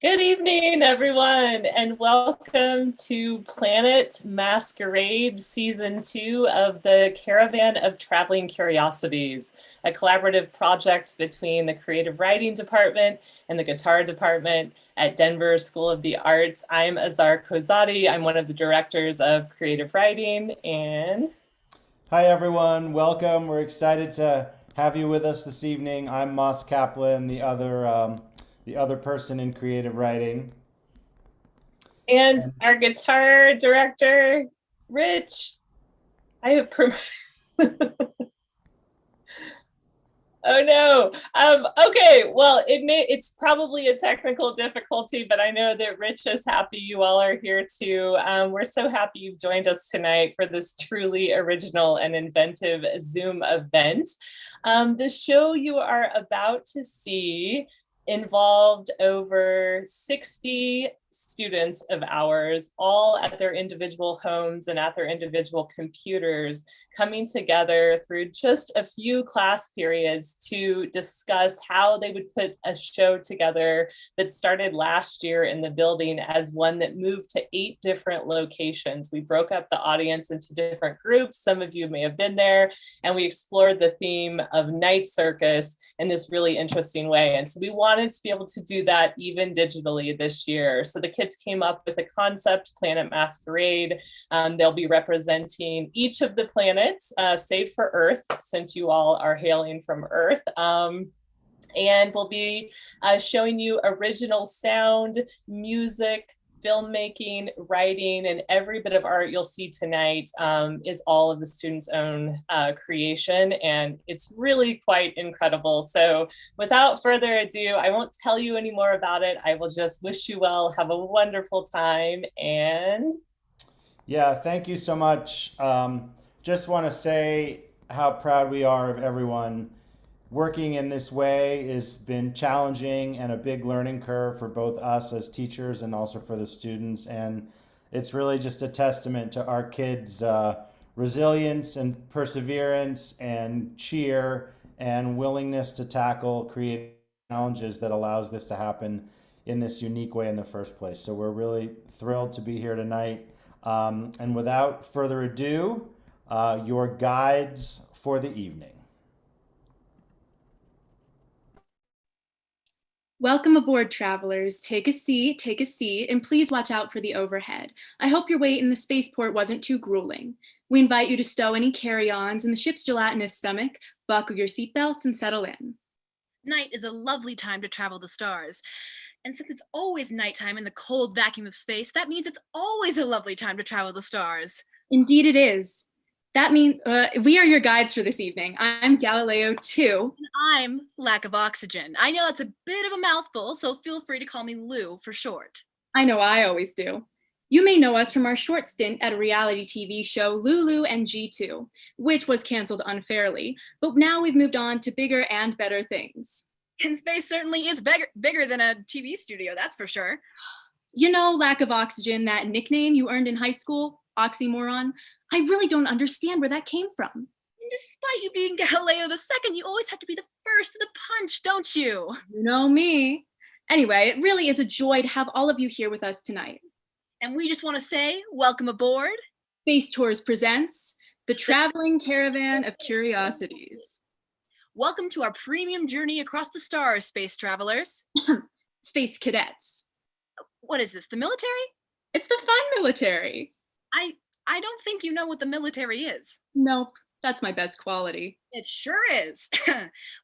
Good evening, everyone, and welcome to Planet Masquerade Season 2 of the Caravan of Traveling Curiosities, a collaborative project between the Creative Writing Department and the Guitar Department at Denver School of the Arts. I'm Azar Kozadi. I'm one of the directors of Creative Writing, and Hi, everyone. Welcome. We're excited to have you with us this evening. I'm Moss Kaplan, the other person in creative writing. and And our guitar director, Rich. I have Oh no. Okay, well, it's probably a technical difficulty, but I know that Rich is happy you all are here too. We're so happy you've joined us tonight for this truly original and inventive Zoom event. The show you are about to see involved over 60 students of ours, all at their individual homes and at their individual computers, coming together through just a few class periods to discuss how they would put a show together that started last year in the building as one that moved to 8 different locations. We broke up the audience into different groups. Some of you may have been there, and we explored the theme of night circus in this really interesting way. And so we wanted to be able to do that even digitally this year. So the kids came up with a concept, Planet Masquerade. They'll be representing each of the planets, save for Earth, since you all are hailing from Earth. And we'll be showing you original sound, music, filmmaking, writing, and every bit of art you'll see tonight is all of the students' own creation, and it's really quite incredible. So without further ado, I won't tell you any more about it. I will just wish you well, have a wonderful time, and yeah, thank you so much. Just want to say how proud we are of everyone. Working in this way has been challenging and a big learning curve for both us as teachers and also for the students. And it's really just a testament to our kids' resilience and perseverance and cheer and willingness to tackle creative challenges that allows this to happen in this unique way in the first place. So we're really thrilled to be here tonight. And without further ado, your guides for the evening. Welcome aboard, travelers. Take a seat, and please watch out for the overhead. I hope your wait in the spaceport wasn't too grueling. We invite you to stow any carry-ons in the ship's gelatinous stomach, buckle your seatbelts, and settle in. Night is a lovely time to travel the stars. And since it's always nighttime in the cold vacuum of space, that means it's always a lovely time to travel the stars. Indeed it is. That means we are your guides for this evening. I'm Galileo 2. And I'm Lack of Oxygen. I know that's a bit of a mouthful, so feel free to call me Lou for short. I know I always do. You may know us from our short stint at a reality TV show, Lulu and G2, which was canceled unfairly, but now we've moved on to bigger and better things. And space certainly is bigger than a TV studio, that's for sure. You know, Lack of Oxygen, that nickname you earned in high school, oxymoron, I really don't understand where that came from. And despite you being Galileo II, you always have to be the first to the punch, don't you? You know me. Anyway, it really is a joy to have all of you here with us tonight. And we just want to say, welcome aboard. Space Tours presents the Traveling Caravan of Curiosities. Welcome to our premium journey across the stars, space travelers. Space cadets. What is this, the military? It's the fun military. I don't think you know what the military is. Nope, that's my best quality. It sure is.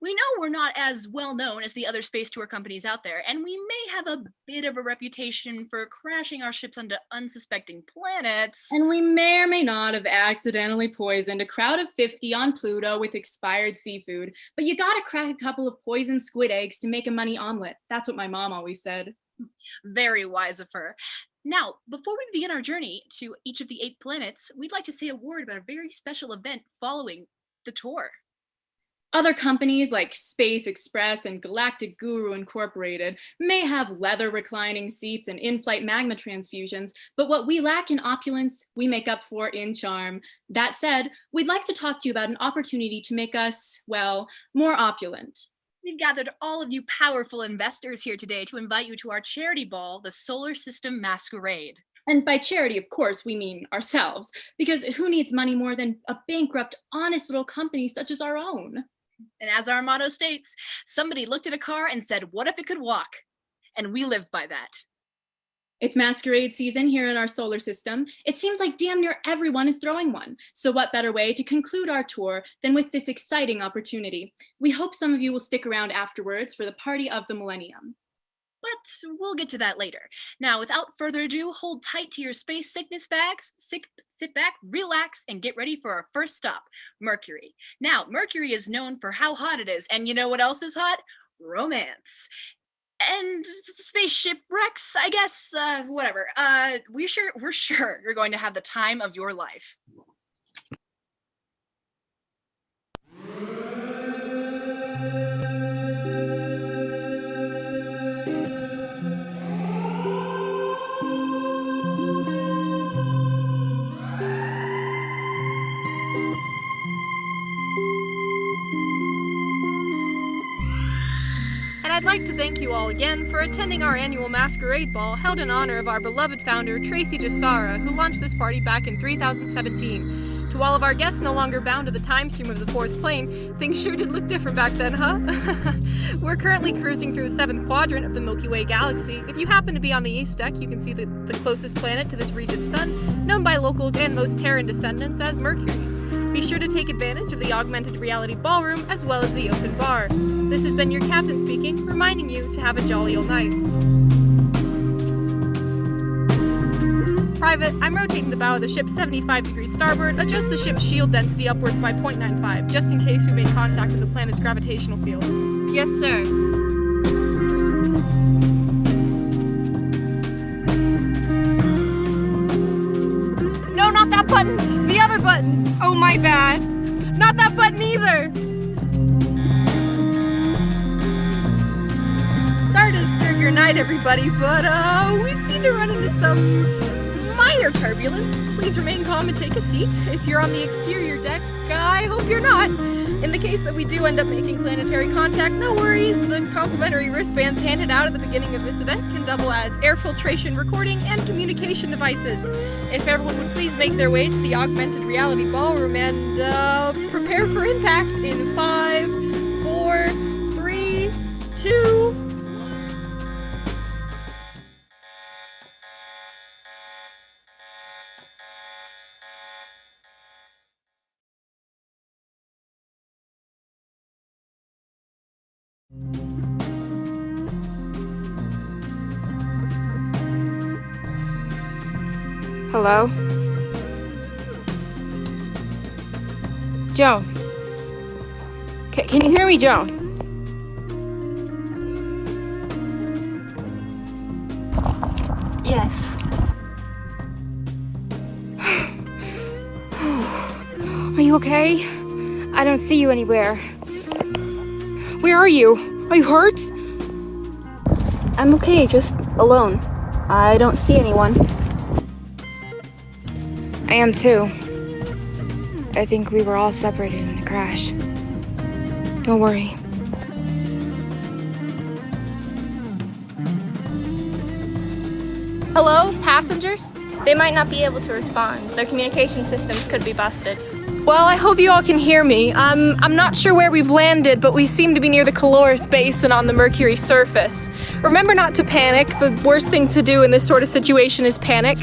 We know we're not as well known as the other space tour companies out there, and we may have a bit of a reputation for crashing our ships onto unsuspecting planets. And we may or may not have accidentally poisoned a crowd of 50 on Pluto with expired seafood, but you gotta crack a couple of poisoned squid eggs to make a money omelet. That's what my mom always said. Very wise of her. Now, before we begin our journey to each of the 8 planets, we'd like to say a word about a very special event following the tour. Other companies like Space Express and Galactic Guru Incorporated may have leather reclining seats and in-flight magma transfusions, but what we lack in opulence, we make up for in charm. That said, we'd like to talk to you about an opportunity to make us, well, more opulent. We've gathered all of you powerful investors here today to invite you to our charity ball, the Solar System Masquerade. And by charity, of course, we mean ourselves, because who needs money more than a bankrupt, honest little company such as our own? And as our motto states, somebody looked at a car and said, what if it could walk? And we live by that. It's Masquerade season here in our solar system. It seems like damn near everyone is throwing one. So what better way to conclude our tour than with this exciting opportunity? We hope some of you will stick around afterwards for the party of the millennium. But we'll get to that later. Now, without further ado, hold tight to your space sickness bags, sit back, relax, and get ready for our first stop, Mercury. Now, Mercury is known for how hot it is, and you know what else is hot? Romance. And spaceship wrecks, I guess, whatever. We're sure you're going to have the time of your life. And I'd like to thank you all again for attending our annual Masquerade Ball held in honor of our beloved founder, Tracy Jasara, who launched this party back in 2017. To all of our guests no longer bound to the time stream of the fourth plane, things sure did look different back then, huh? We're currently cruising through the 7th quadrant of the Milky Way galaxy. If you happen to be on the east deck, you can see the closest planet to this region's sun, known by locals and most Terran descendants as Mercury. Be sure to take advantage of the augmented reality ballroom as well as the open bar. This has been your captain speaking, reminding you to have a jolly old night. Private, I'm rotating the bow of the ship 75 degrees starboard. Adjust the ship's shield density upwards by 0.95, just in case we make contact with the planet's gravitational field. Yes, sir. No, not that button! The other button! Oh, my bad. Not that button either! Sorry to disturb your night, everybody, but we seem to run into some minor turbulence. Please remain calm and take a seat. If you're on the exterior deck, I hope you're not. In the case that we do end up making planetary contact, no worries. The complimentary wristbands handed out at the beginning of this event can double as air filtration, recording, and communication devices. If everyone would please make their way to the augmented reality ballroom and prepare for impact in 5, 4, 3, 2... Hello? Joan? Can you hear me, Joan? Yes. Are you okay? I don't see you anywhere. Where are you? Are you hurt? I'm okay, just alone. I don't see anyone. I am too. I think we were all separated in the crash. Don't worry. Hello, passengers? They might not be able to respond. Their communication systems could be busted. Well, I hope you all can hear me. I'm not sure where we've landed, but we seem to be near the Caloris Basin on the Mercury surface. Remember not to panic. The worst thing to do in this sort of situation is panic.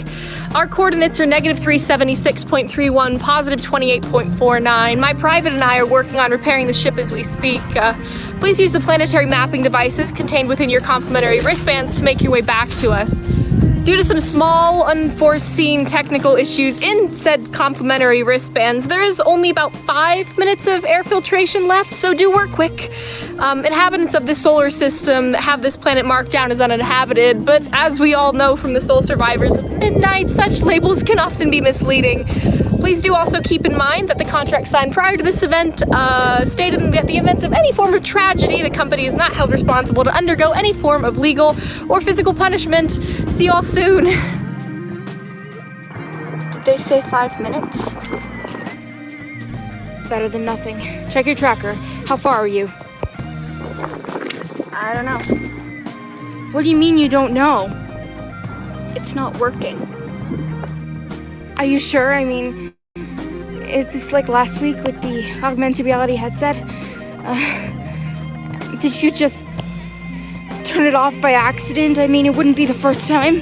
Our coordinates are -376.31, +28.49. My private and I are working on repairing the ship as we speak. Please use the planetary mapping devices contained within your complimentary wristbands to make your way back to us. Due to some small, unforeseen technical issues in said complimentary wristbands, there is only about 5 minutes of air filtration left, so do work quick. Inhabitants of the solar system have this planet marked down as uninhabited, but as we all know from the Soul Survivors of Midnight, such labels can often be misleading. Please do also keep in mind that the contract signed prior to this event stated that the event of any form of tragedy, the company is not held responsible to undergo any form of legal or physical punishment. See you all soon. Did they say 5 minutes? It's better than nothing. Check your tracker. How far are you? I don't know. What do you mean you don't know? It's not working. Are you sure? I mean, is this like last week with the augmented reality headset? Did you just turn it off by accident? I mean, it wouldn't be the first time.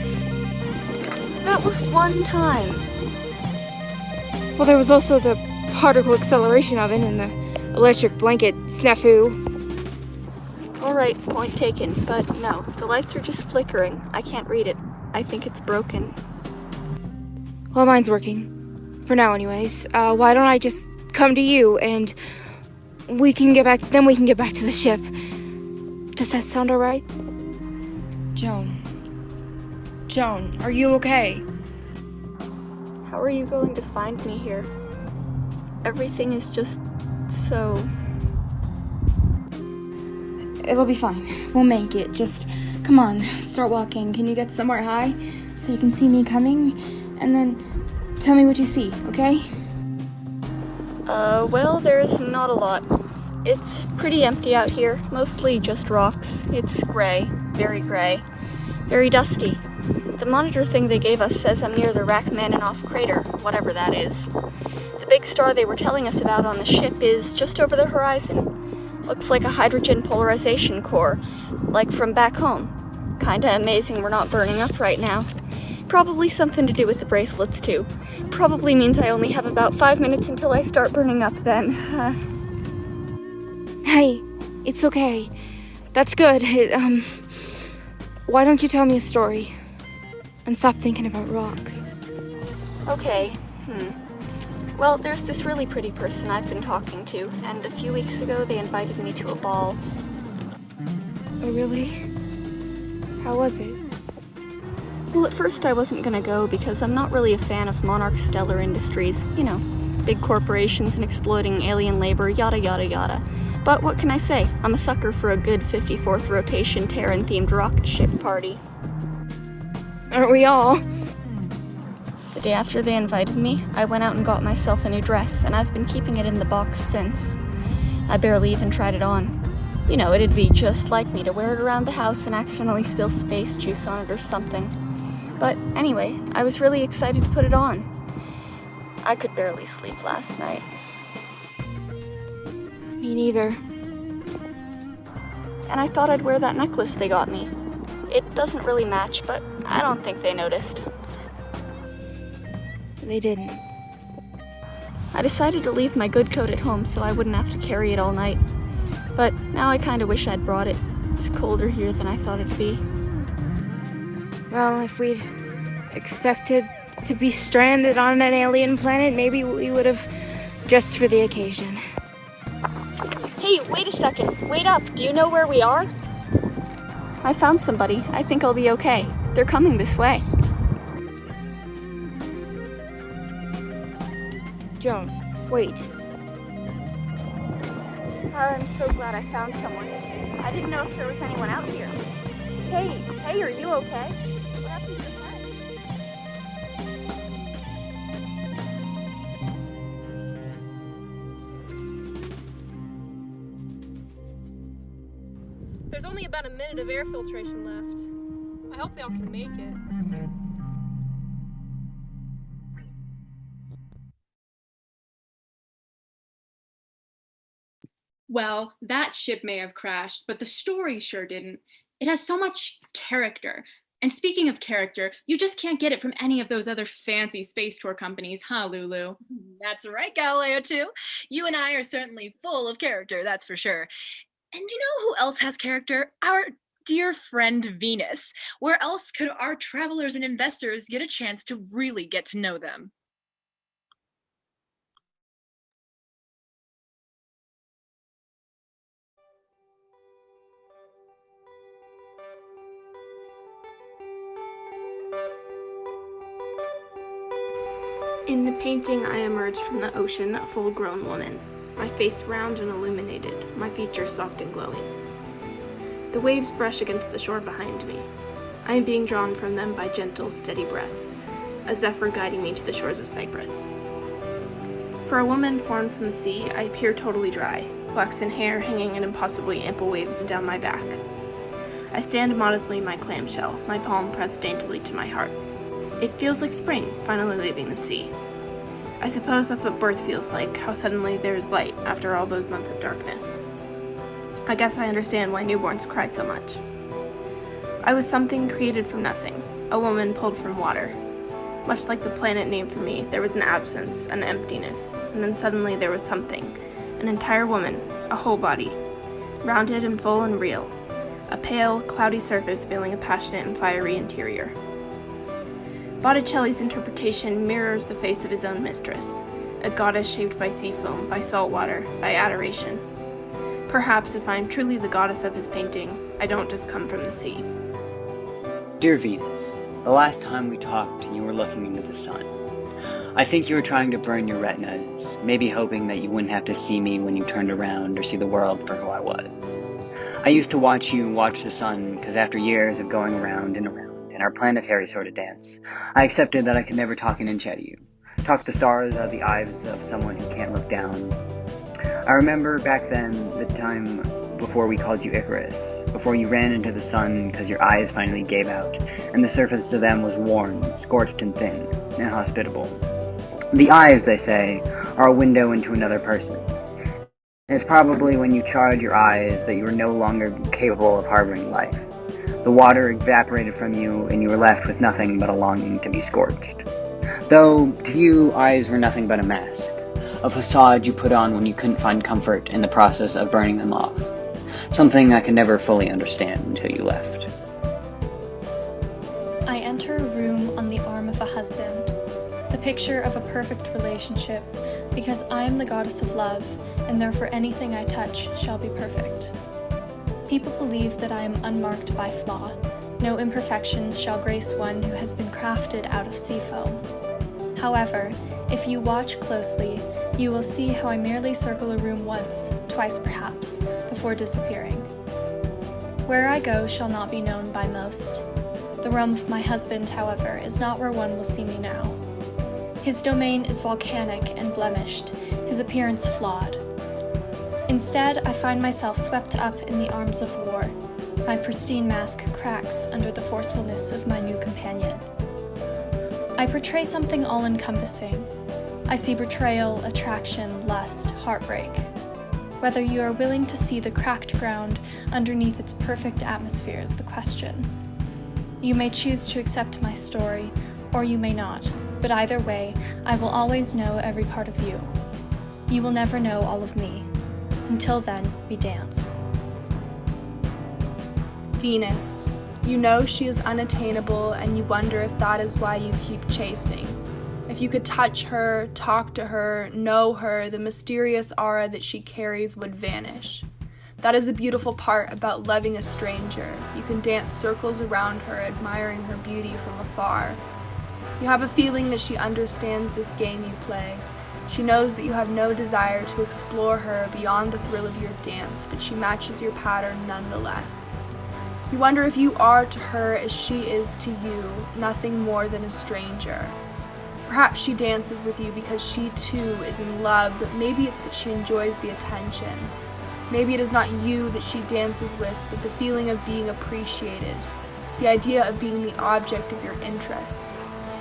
That was one time. Well, there was also the particle acceleration oven and the electric blanket snafu. Alright, point taken, but no, the lights are just flickering. I can't read it. I think it's broken. Well, mine's working. For now, anyways. Why don't I just come to you and we can get back to the ship. Does that sound alright? Joan, are you okay? How are you going to find me here? Everything is just so... It'll be fine. We'll make it. Just come on, start walking. Can you get somewhere high so you can see me coming? And then tell me what you see, okay? Well, there's not a lot. It's pretty empty out here, mostly just rocks. It's gray, very dusty. The monitor thing they gave us says I'm near the Rachmaninoff crater, whatever that is. The big star they were telling us about on the ship is just over the horizon. Looks like a hydrogen polarization core, like from back home. Kinda amazing we're not burning up right now. Probably something to do with the bracelets too. Probably means I only have about 5 minutes until I start burning up then. Hey, it's okay. That's good. Why don't you tell me a story? And stop thinking about rocks. Okay, Well, there's this really pretty person I've been talking to, and a few weeks ago they invited me to a ball. Oh, really? How was it? Well, at first I wasn't gonna go because I'm not really a fan of Monarch Stellar Industries. You know, big corporations and exploiting alien labor, yada yada yada. But what can I say? I'm a sucker for a good 54th rotation Terran-themed rocket ship party. Aren't we all? The day after they invited me, I went out and got myself a new dress, and I've been keeping it in the box since. I barely even tried it on. You know, it'd be just like me to wear it around the house and accidentally spill space juice on it or something. But anyway, I was really excited to put it on. I could barely sleep last night. Me neither. And I thought I'd wear that necklace they got me. It doesn't really match, but I don't think they noticed. They didn't. I decided to leave my good coat at home so I wouldn't have to carry it all night. But now I kinda wish I'd brought it. It's colder here than I thought it'd be. Well, if we'd expected to be stranded on an alien planet, maybe we would have dressed for the occasion. Hey, wait a second. Wait up. Do you know where we are? I found somebody. I think I'll be okay. They're coming this way. Joan, wait. I'm so glad I found someone. I didn't know if there was anyone out here. Hey, are you okay? What happened to your head? There's only about a minute of air filtration left. I hope they all can make it. Well, that ship may have crashed, but the story sure didn't. It has so much character. And speaking of character, you just can't get it from any of those other fancy space tour companies, huh, Lulu? That's right, Galileo, too. You and I are certainly full of character, that's for sure. And you know who else has character? Our dear friend Venus. Where else could our travelers and investors get a chance to really get to know them? In the painting, I emerged from the ocean, a full-grown woman, my face round and illuminated, my features soft and glowing. The waves brush against the shore behind me. I am being drawn from them by gentle, steady breaths, a zephyr guiding me to the shores of Cyprus. For a woman formed from the sea, I appear totally dry, flaxen hair hanging in impossibly ample waves down my back. I stand modestly in my clamshell, my palm pressed daintily to my heart. It feels like spring, finally leaving the sea. I suppose that's what birth feels like, how suddenly there's light after all those months of darkness. I guess I understand why newborns cry so much. I was something created from nothing, a woman pulled from water. Much like the planet named for me, there was an absence, an emptiness, and then suddenly there was something, an entire woman, a whole body, rounded and full and real, a pale, cloudy surface veiling a passionate and fiery interior. Botticelli's interpretation mirrors the face of his own mistress, a goddess shaped by sea foam, by salt water, by adoration. Perhaps if I am truly the goddess of his painting, I don't just come from the sea. Dear Venus, the last time we talked, you were looking into the sun. I think you were trying to burn your retinas, maybe hoping that you wouldn't have to see me when you turned around or see the world for who I was. I used to watch you watch the sun because after years of going around and around in our planetary sort of dance, I accepted that I could never talk an inch out of you, talk the stars out of the eyes of someone who can't look down. I remember back then the time before we called you Icarus, before you ran into the sun because your eyes finally gave out, and the surface of them was worn, scorched and thin, and hospitable. The eyes, they say, are a window into another person. And it's probably when you charred your eyes that you were no longer capable of harboring life. The water evaporated from you, and you were left with nothing but a longing to be scorched. Though, to you, eyes were nothing but a mask, a facade you put on when you couldn't find comfort in the process of burning them off. Something I could never fully understand until you left. I enter a room on the arm of a husband, the picture of a perfect relationship, because I am the goddess of love, and therefore anything I touch shall be perfect. People believe that I am unmarked by flaw. No imperfections shall grace one who has been crafted out of sea foam. However, if you watch closely, you will see how I merely circle a room once, twice perhaps, before disappearing. Where I go shall not be known by most. The realm of my husband, however, is not where one will see me now. His domain is volcanic and blemished, his appearance flawed. Instead, I find myself swept up in the arms of war. My pristine mask cracks under the forcefulness of my new companion. I portray something all-encompassing. I see betrayal, attraction, lust, heartbreak. Whether you are willing to see the cracked ground underneath its perfect atmosphere is the question. You may choose to accept my story, or you may not, but either way, I will always know every part of you. You will never know all of me. Until then, we dance. Venus. You know she is unattainable, and you wonder if that is why you keep chasing. If you could touch her, talk to her, know her, the mysterious aura that she carries would vanish. That is a beautiful part about loving a stranger. You can dance circles around her, admiring her beauty from afar. You have a feeling that she understands this game you play. She knows that you have no desire to explore her beyond the thrill of your dance, but she matches your pattern nonetheless. You wonder if you are to her as she is to you, nothing more than a stranger. Perhaps she dances with you because she too is in love, but maybe it's that she enjoys the attention. Maybe it is not you that she dances with, but the feeling of being appreciated, the idea of being the object of your interest.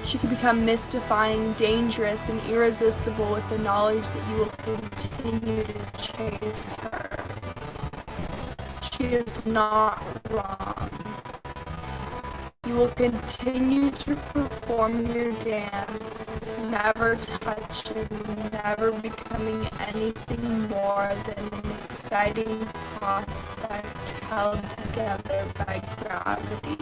She can become mystifying, dangerous, and irresistible with the knowledge that you will continue to chase her. She is not wrong. You will continue to perform your dance, never touching, never becoming anything more than an exciting prospect held together by gravity.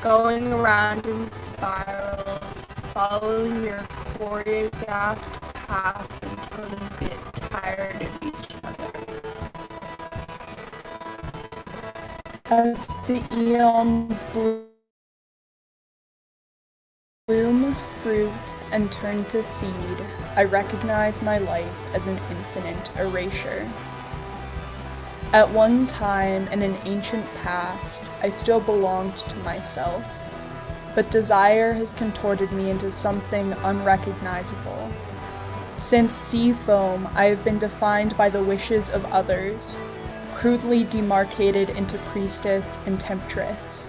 Going around in spirals, following your choreographed path until you get tired of each other. As the eons bloom, fruit, and turn to seed, I recognize my life as an infinite erasure. At one time in an ancient past, I still belonged to myself, but desire has contorted me into something unrecognizable. Since sea foam, I have been defined by the wishes of others. crudely demarcated into priestess and temptress.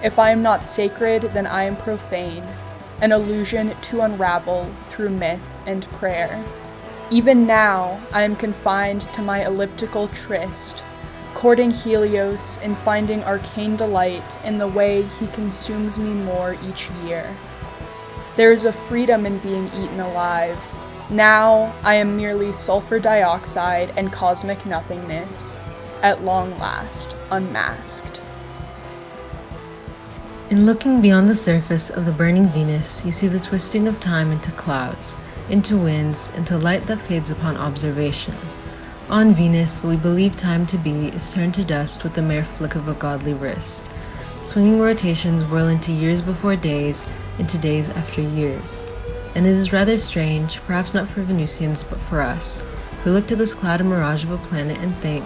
If I am not sacred, then I am profane, an illusion to unravel through myth and prayer. Even now, I am confined to my elliptical tryst, courting Helios and finding arcane delight in the way he consumes me more each year. There is a freedom in being eaten alive. Now, I am merely sulfur dioxide and cosmic nothingness, at long last, unmasked. In looking beyond the surface of the burning Venus, you see the twisting of time into clouds, into winds, into light that fades upon observation. On Venus, we believe time to be is turned to dust with the mere flick of a godly wrist. Swinging rotations whirl into years before days, into days after years. And it is rather strange, perhaps not for Venusians, but for us, who look to this cloud and mirage of a planet and think,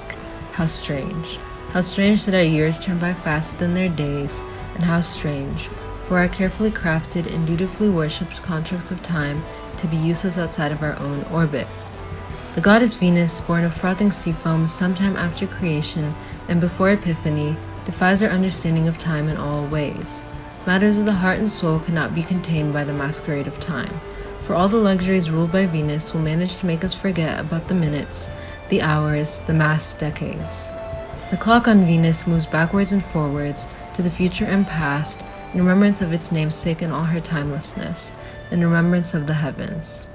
how strange that our years turn by faster than their days, and how strange, for our carefully crafted and dutifully worshipped constructs of time to be useless outside of our own orbit. The goddess Venus, born of frothing sea foam sometime after creation and before Epiphany, defies our understanding of time in all ways. Matters of the heart and soul cannot be contained by the masquerade of time, for all the luxuries ruled by Venus will manage to make us forget about the minutes, the hours, the massed decades. The clock on Venus moves backwards and forwards to the future and past in remembrance of its namesake in all her timelessness, in remembrance of the heavens.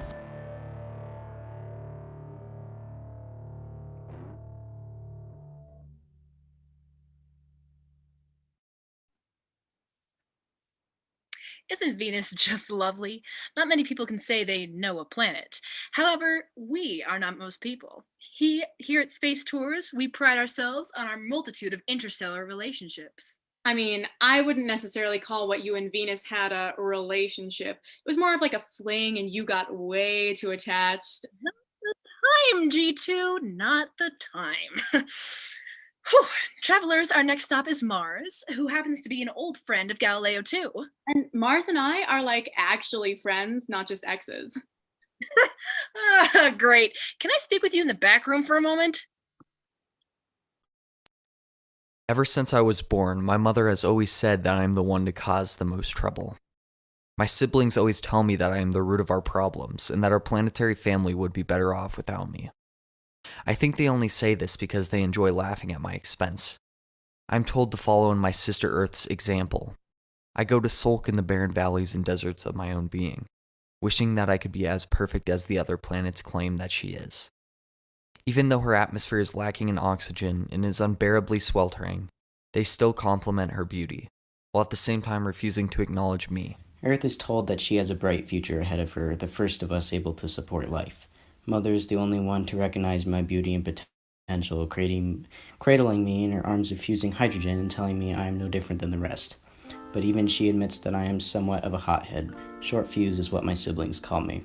Isn't Venus just lovely? Not many people can say they know a planet. However, we are not most people. Here at Space Tours, we pride ourselves on our multitude of interstellar relationships. I mean, I wouldn't necessarily call what you and Venus had a relationship. It was more of like a fling and you got way too attached. Not the time, G2, not the time. Whew. Travelers, our next stop is Mars, who happens to be an old friend of Galileo too. And Mars and I are like actually friends, not just exes. Great. Can I speak with you in the back room for a moment? Ever since I was born, my mother has always said that I am the one to cause the most trouble. My siblings always tell me that I am the root of our problems, and that our planetary family would be better off without me. I think they only say this because they enjoy laughing at my expense. I'm told to follow in my sister Earth's example. I go to sulk in the barren valleys and deserts of my own being, wishing that I could be as perfect as the other planets claim that she is. Even though her atmosphere is lacking in oxygen and is unbearably sweltering, they still compliment her beauty, while at the same time refusing to acknowledge me. Earth is told that she has a bright future ahead of her, the first of us able to support life. Mother is the only one to recognize my beauty and potential, cradling me in her arms of fusing hydrogen and telling me I am no different than the rest. But even she admits that I am somewhat of a hothead. Short fuse is what my siblings call me.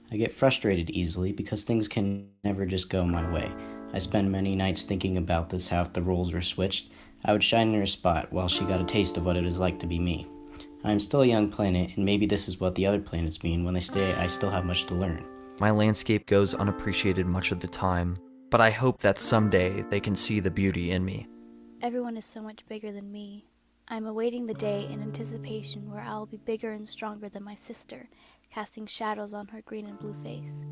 I get frustrated easily because things can never just go my way. I spend many nights thinking about this, how if the roles were switched, I would shine in her spot while she got a taste of what it is like to be me. I am still a young planet, and maybe this is what the other planets mean when they say I still have much to learn. My landscape goes unappreciated much of the time, but I hope that someday they can see the beauty in me. Everyone is so much bigger than me. I'm awaiting the day in anticipation where I'll be bigger and stronger than my sister, casting shadows on her green and blue face.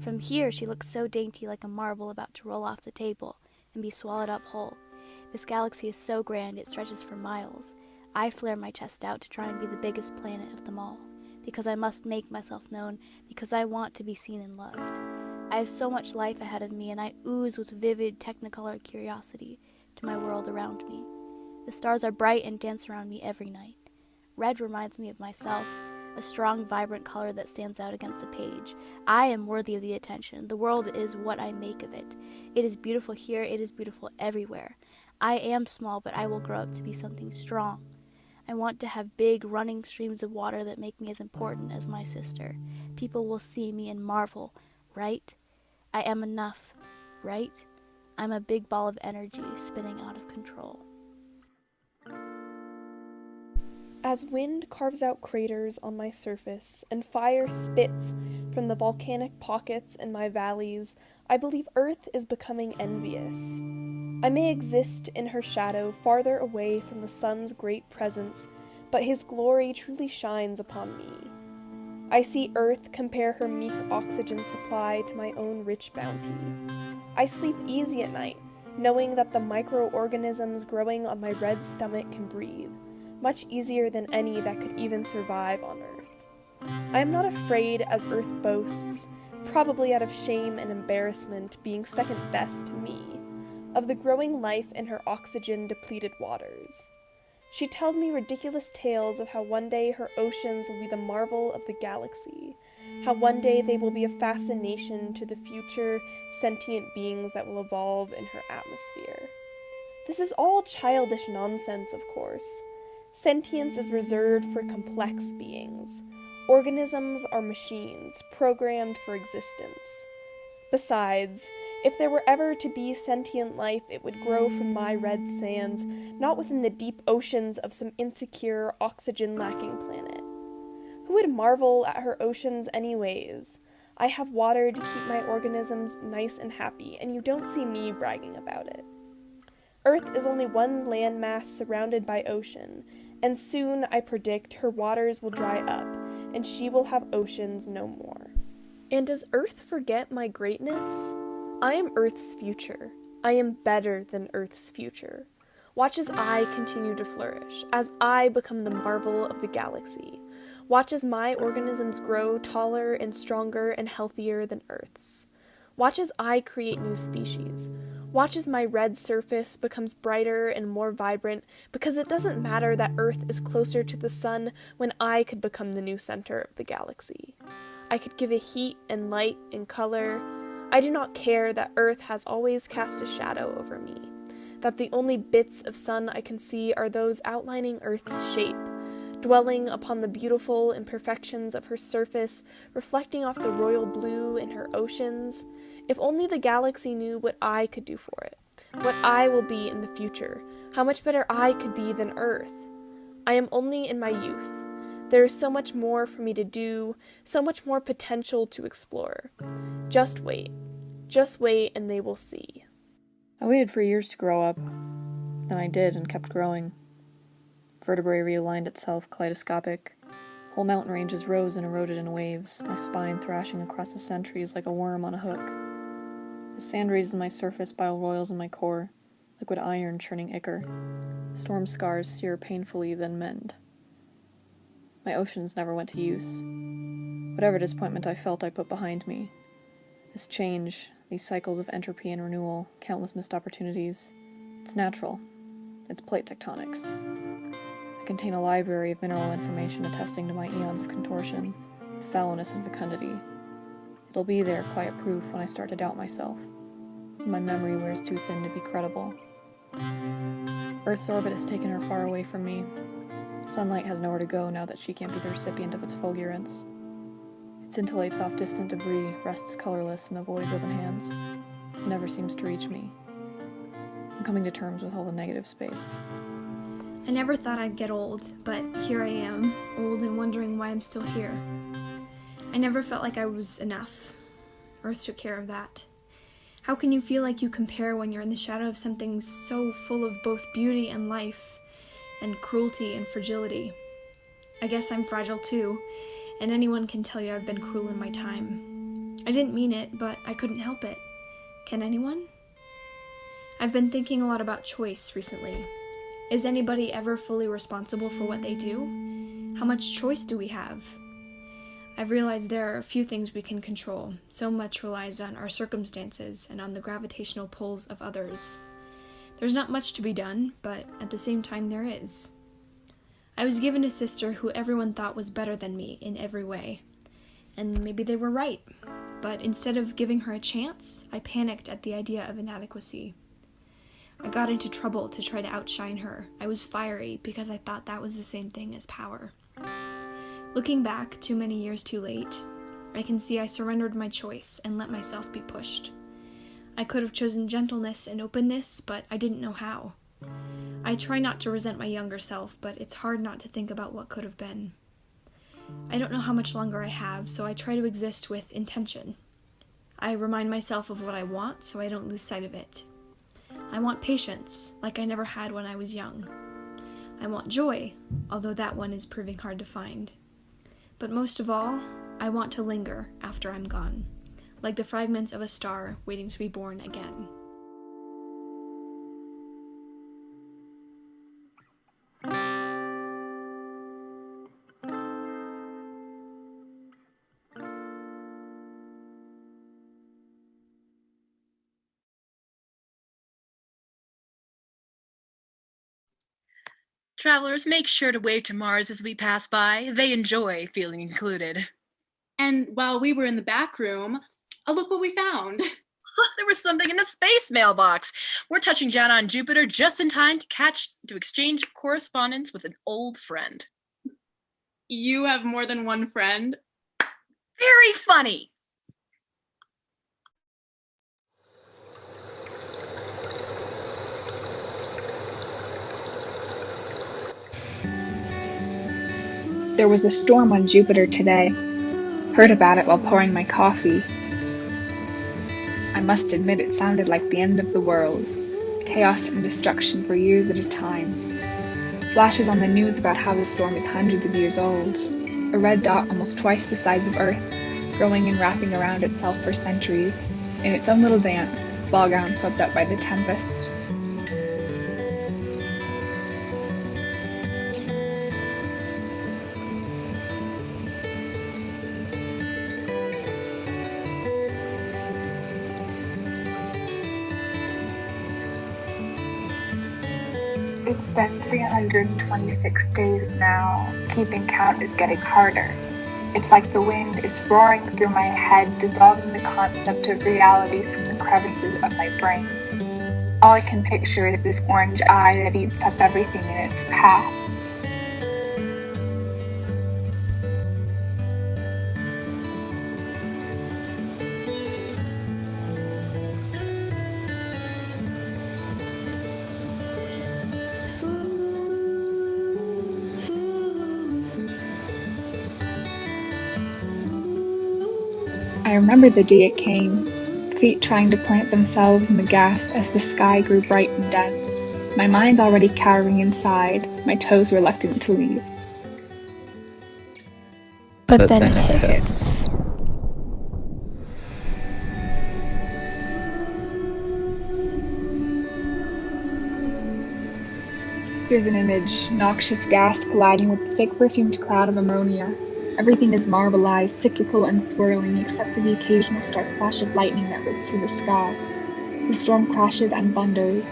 From here, she looks so dainty like a marble about to roll off the table and be swallowed up whole. This galaxy is so grand it stretches for miles. I flare my chest out to try and be the biggest planet of them all, because I must make myself known, because I want to be seen and loved. I have so much life ahead of me, and I ooze with vivid technicolor curiosity to my world around me. The stars are bright and dance around me every night. Red reminds me of myself, a strong, vibrant color that stands out against the page. I am worthy of the attention. The world is what I make of it. It is beautiful here, it is beautiful everywhere. I am small, but I will grow up to be something strong. I want to have big, running streams of water that make me as important as my sister. People will see me and marvel, right? I am enough, right? I'm a big ball of energy spinning out of control. As wind carves out craters on my surface and fire spits from the volcanic pockets in my valleys, I believe Earth is becoming envious. I may exist in her shadow farther away from the sun's great presence, but his glory truly shines upon me. I see Earth compare her meek oxygen supply to my own rich bounty. I sleep easy at night, knowing that the microorganisms growing on my red stomach can breathe, much easier than any that could even survive on Earth. I am not afraid, as Earth boasts, probably out of shame and embarrassment being second best to me, of the growing life in her oxygen-depleted waters. She tells me ridiculous tales of how one day her oceans will be the marvel of the galaxy, how one day they will be a fascination to the future sentient beings that will evolve in her atmosphere. This is all childish nonsense, of course. Sentience is reserved for complex beings. Organisms are machines, programmed for existence. Besides, if there were ever to be sentient life, it would grow from my red sands, not within the deep oceans of some insecure, oxygen-lacking planet. Who would marvel at her oceans anyways? I have water to keep my organisms nice and happy, and you don't see me bragging about it. Earth is only one landmass surrounded by ocean, and soon, I predict, her waters will dry up, and she will have oceans no more. And does Earth forget my greatness? I am Earth's future. I am better than Earth's future. Watch as I continue to flourish, as I become the marvel of the galaxy. Watch as my organisms grow taller and stronger and healthier than Earth's. Watch as I create new species. Watch as my red surface becomes brighter and more vibrant, because it doesn't matter that Earth is closer to the sun when I could become the new center of the galaxy. I could give it heat and light and color. I do not care that Earth has always cast a shadow over me, that the only bits of sun I can see are those outlining Earth's shape, dwelling upon the beautiful imperfections of her surface, reflecting off the royal blue in her oceans. If only the galaxy knew what I could do for it, what I will be in the future, how much better I could be than Earth. I am only in my youth. There is so much more for me to do, so much more potential to explore. Just wait, and they will see. I waited for years to grow up. Then I did and kept growing. Vertebrae realigned itself kaleidoscopic. Whole mountain ranges rose and eroded in waves, my spine thrashing across the centuries like a worm on a hook. The sand raises my surface, bioils in my core, liquid iron churning ichor. Storm scars sear painfully, then mend. My oceans never went to use. Whatever disappointment I felt, I put behind me. This change, these cycles of entropy and renewal, countless missed opportunities, it's natural. It's plate tectonics. I contain a library of mineral information attesting to my eons of contortion, of fallowness and fecundity. It'll be there, quiet proof, when I start to doubt myself. My memory wears too thin to be credible. Earth's orbit has taken her far away from me. Sunlight has nowhere to go now that she can't be the recipient of its fulgurance. It scintillates off distant debris, rests colorless in the void's open hands. It never seems to reach me. I'm coming to terms with all the negative space. I never thought I'd get old, but here I am, old and wondering why I'm still here. I never felt like I was enough. Earth took care of that. How can you feel like you compare when you're in the shadow of something so full of both beauty and life, and cruelty and fragility? I guess I'm fragile too, and anyone can tell you I've been cruel in my time. I didn't mean it, but I couldn't help it. Can anyone? I've been thinking a lot about choice recently. Is anybody ever fully responsible for what they do? How much choice do we have? I've realized there are a few things we can control. So much relies on our circumstances and on the gravitational pulls of others. There's not much to be done, but at the same time there is. I was given a sister who everyone thought was better than me in every way. And maybe they were right. But instead of giving her a chance, I panicked at the idea of inadequacy. I got into trouble to try to outshine her. I was fiery because I thought that was the same thing as power. Looking back too many years too late, I can see I surrendered my choice and let myself be pushed. I could have chosen gentleness and openness, but I didn't know how. I try not to resent my younger self, but it's hard not to think about what could have been. I don't know how much longer I have, so I try to exist with intention. I remind myself of what I want so I don't lose sight of it. I want patience, like I never had when I was young. I want joy, although that one is proving hard to find. But most of all, I want to linger after I'm gone, like the fragments of a star waiting to be born again. Travelers, make sure to wave to Mars as we pass by. They enjoy feeling included. And while we were in the back room, oh, look what we found. There was something in the space mailbox. We're touching down on Jupiter just in time to exchange correspondence with an old friend. You have more than one friend? Very funny. There was a storm on Jupiter today. Heard about it while pouring my coffee. I must admit it sounded like the end of the world. Chaos and destruction for years at a time. Flashes on the news about how the storm is hundreds of years old. A red dot almost twice the size of Earth, growing and wrapping around itself for centuries. In its own little dance, ball gown swept up by the tempest. It's been 326 days now. Keeping count is getting harder. It's like the wind is roaring through my head, dissolving the concept of reality from the crevices of my brain. All I can picture is this orange eye that eats up everything in its path. I remember the day it came, feet trying to plant themselves in the gas as the sky grew bright and dense, my mind already cowering inside, my toes reluctant to leave. But then it hits. Here's an image, noxious gas colliding with the thick perfumed cloud of ammonia. Everything is marbleized, cyclical and swirling, except for the occasional stark flash of lightning that rips through the sky. The storm crashes and thunders.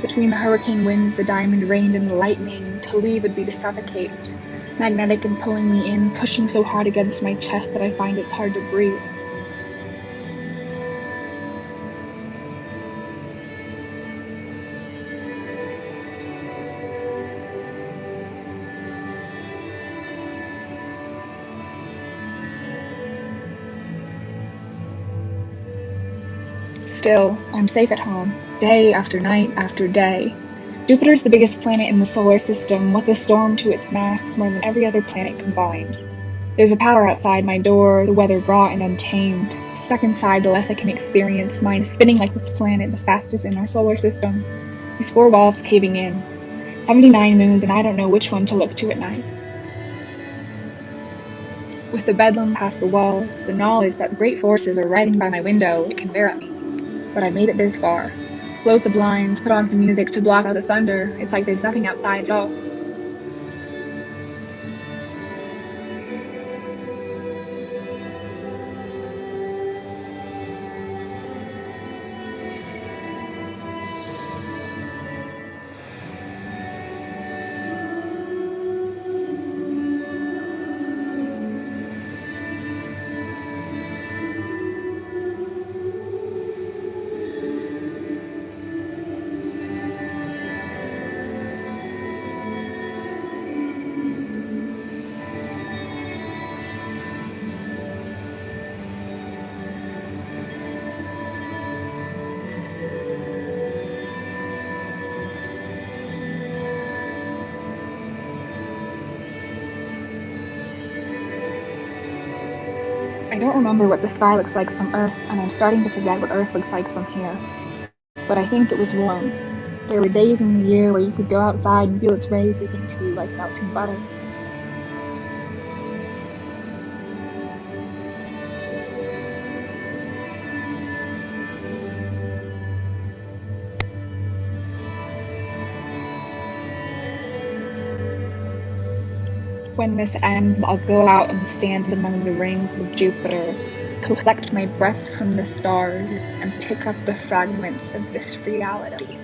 Between the hurricane winds, the diamond rained and the lightning. To leave would be to suffocate. Magnetic and pulling me in, pushing so hard against my chest that I find it's hard to breathe. Still, I'm safe at home, day after night after day. Jupiter's the biggest planet in the solar system, with a storm to its mass more than every other planet combined. There's a power outside my door, the weather raw and untamed. The stuck inside, the less I can experience. Mine is spinning like this planet, the fastest in our solar system. These four walls caving in. 79 moons, and I don't know which one to look to at night. With the bedlam past the walls, the knowledge that great forces are riding by my window, it can bear at me. But I made it this far. Close the blinds, put on some music to block out the thunder. It's like there's nothing outside at all. I don't remember what the sky looks like from Earth, and I'm starting to forget what Earth looks like from here. But I think it was warm. There were days in the year where you could go outside and feel its rays seep into you like melting butter. When this ends, I'll go out and stand among the rings of Jupiter, collect my breath from the stars, and pick up the fragments of this reality.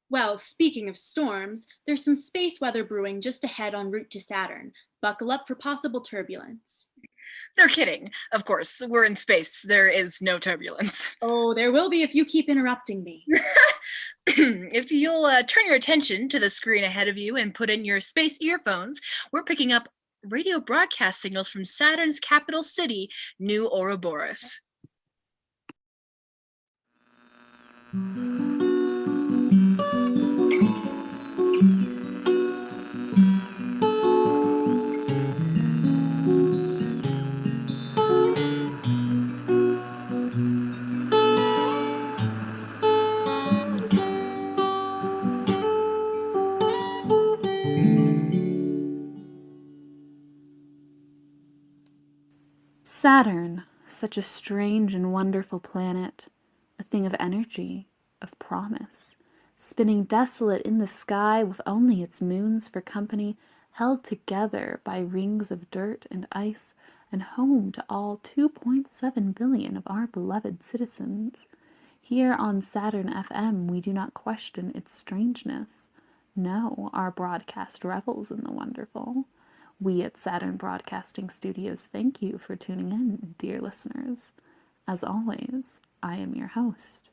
Well, speaking of storms, there's some space weather brewing just ahead en route to Saturn. Buckle up for possible turbulence. They're kidding. Of course, we're in space. There is no turbulence. Oh, there will be if you keep interrupting me. If you'll turn your attention to the screen ahead of you and put in your space earphones, we're picking up radio broadcast signals from Saturn's capital city, New Ouroboros. Saturn, such a strange and wonderful planet, a thing of energy, of promise, spinning desolate in the sky with only its moons for company, held together by rings of dirt and ice, and home to all 2.7 billion of our beloved citizens. Here on Saturn FM, we do not question its strangeness. No, our broadcast revels in the wonderful. We at Saturn Broadcasting Studios thank you for tuning in, dear listeners. As always, I am your host.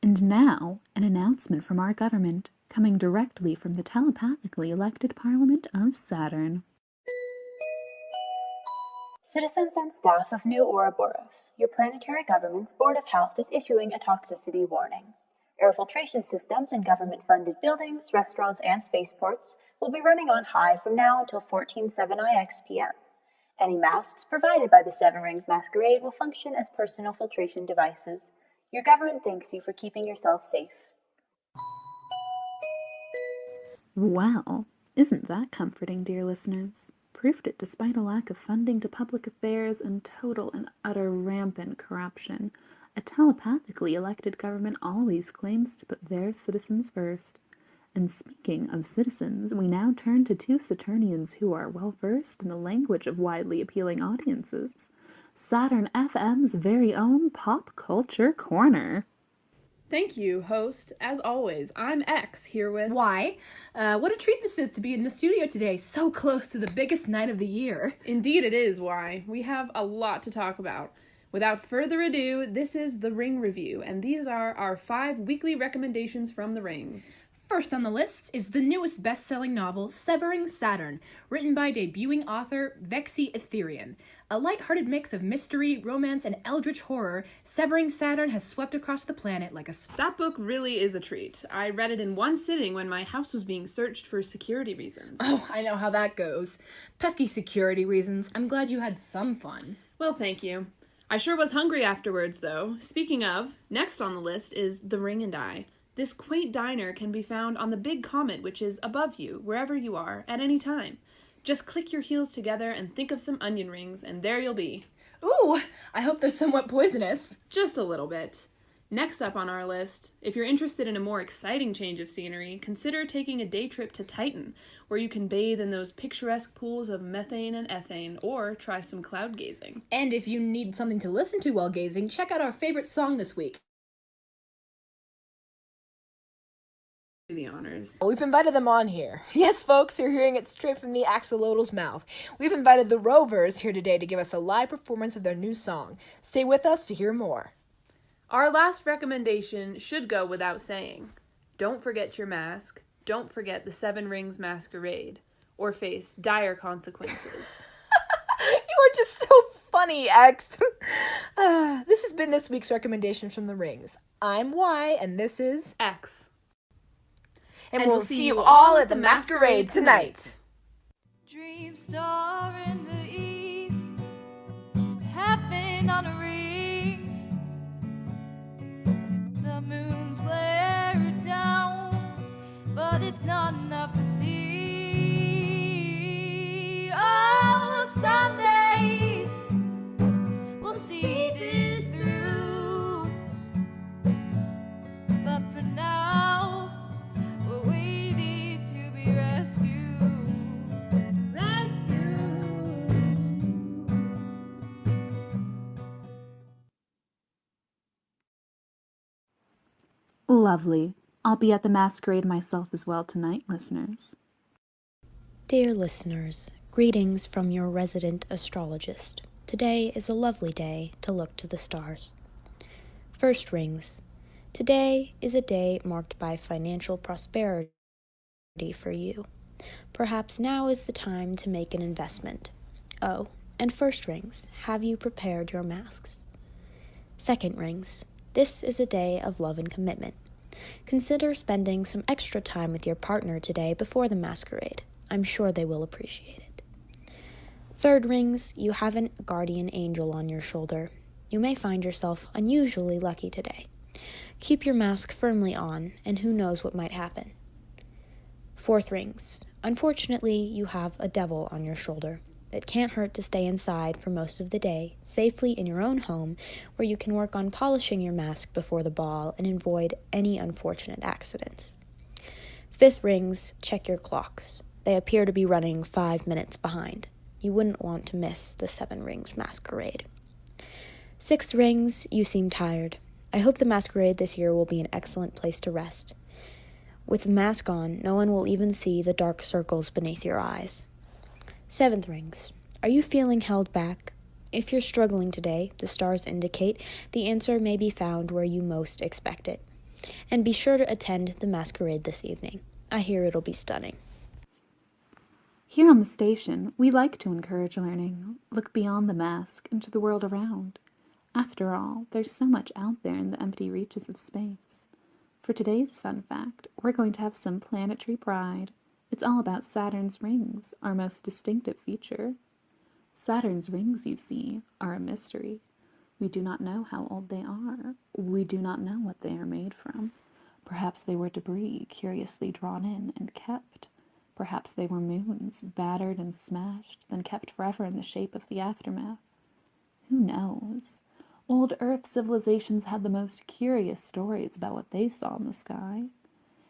And now, an announcement from our government, coming directly from the telepathically elected Parliament of Saturn. Citizens and staff of New Ouroboros, your planetary government's Board of Health is issuing a toxicity warning. Air filtration systems in government-funded buildings, restaurants, and spaceports will be running on high from now until 14:07 IX p.m. Any masks provided by the Seven Rings Masquerade will function as personal filtration devices. Your government thanks you for keeping yourself safe. Well, isn't that comforting, dear listeners? Proved it despite a lack of funding to public affairs and total and utter rampant corruption. A telepathically elected government always claims to put their citizens first. And speaking of citizens, we now turn to two Saturnians who are well versed in the language of widely appealing audiences. Saturn FM's very own Pop Culture Corner. Thank you, host. As always, I'm X here with Y. What a treat this is to be in the studio today, so close to the biggest night of the year. Indeed it is, Y. We have a lot to talk about. Without further ado, this is The Ring Review, and these are our 5 weekly recommendations from The Rings. First on the list is the newest best-selling novel, Severing Saturn, written by debuting author Vexi Etherian. A light-hearted mix of mystery, romance, and eldritch horror, Severing Saturn has swept across the planet like a... That book really is a treat. I read it in one sitting when my house was being searched for security reasons. Oh, I know how that goes. Pesky security reasons. I'm glad you had some fun. Well, thank you. I sure was hungry afterwards, though. Speaking of, next on the list is The Ring and I. This quaint diner can be found on the big comet which is above you, wherever you are, at any time. Just click your heels together and think of some onion rings, and there you'll be. Ooh, I hope they're somewhat poisonous. Just a little bit. Next up on our list, if you're interested in a more exciting change of scenery, consider taking a day trip to Titan, where you can bathe in those picturesque pools of methane and ethane, or try some cloud gazing. And if you need something to listen to while gazing, check out our favorite song this week. The honors. We've invited them on here. Yes, folks, you're hearing it straight from the axolotl's mouth. We've invited the Rovers here today to give us a live performance of their new song. Stay with us to hear more. Our last recommendation should go without saying. don't forget your mask, don't forget the 7 Rings Masquerade, or face dire consequences. You are just so funny, X. This has been this week's recommendation from the Rings. I'm Y, and this is X. And we'll see you all at the Masquerade tonight. Dream star in the east, heaven on a ring. The moon's glare down, but it's not enough to see. Oh, someday we'll see this through. But for now, we're waiting to be rescued. Lovely. I'll be at the Masquerade myself as well tonight, listeners. Dear listeners, greetings from your resident astrologist. Today is a lovely day to look to the stars. First rings. Today is a day marked by financial prosperity for you. Perhaps now is the time to make an investment. Oh, and first rings, have you prepared your masks? Second rings. This is a day of love and commitment. Consider spending some extra time with your partner today before the masquerade. I'm sure they will appreciate it. Third rings, you have a guardian angel on your shoulder. You may find yourself unusually lucky today. Keep your mask firmly on, and who knows what might happen. Fourth rings, unfortunately, you have a devil on your shoulder. It can't hurt to stay inside for most of the day, safely in your own home, where you can work on polishing your mask before the ball and avoid any unfortunate accidents. Fifth rings, check your clocks. They appear to be running 5 minutes behind. You wouldn't want to miss the 7 Rings Masquerade. Sixth rings, you seem tired. I hope the masquerade this year will be an excellent place to rest. With the mask on, no one will even see the dark circles beneath your eyes. Seventh rings. Are you feeling held back? If you're struggling today, the stars indicate the answer may be found where you most expect it. And be sure to attend the masquerade this evening. I hear it'll be stunning. Here on the station, we like to encourage learning, look beyond the mask into the world around. After all, there's so much out there in the empty reaches of space. For today's fun fact, we're going to have some planetary pride. It's all about Saturn's rings, our most distinctive feature. Saturn's rings, you see, are a mystery. We do not know how old they are. We do not know what they are made from. Perhaps they were debris curiously drawn in and kept. Perhaps they were moons, battered and smashed, then kept forever in the shape of the aftermath. Who knows? Old Earth civilizations had the most curious stories about what they saw in the sky.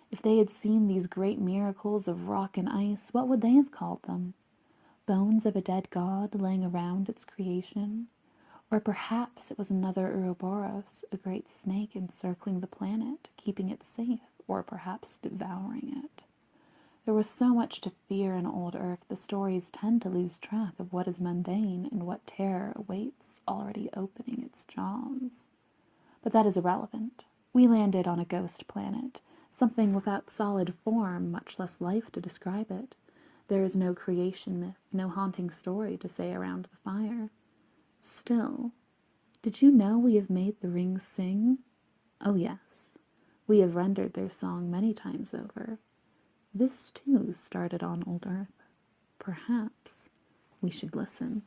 If they had seen these great miracles of rock and ice, what would they have called them? Bones of a dead god laying around its creation? Or perhaps it was another Ouroboros, a great snake encircling the planet, keeping it safe, or perhaps devouring it. There was so much to fear in old Earth, the stories tend to lose track of what is mundane and what terror awaits, already opening its jaws. But that is irrelevant. We landed on a ghost planet, something without solid form, much less life to describe it. There is no creation myth, no haunting story to say around the fire. Still, did you know we have made the rings sing? Oh yes, we have rendered their song many times over. This too started on old Earth. Perhaps we should listen.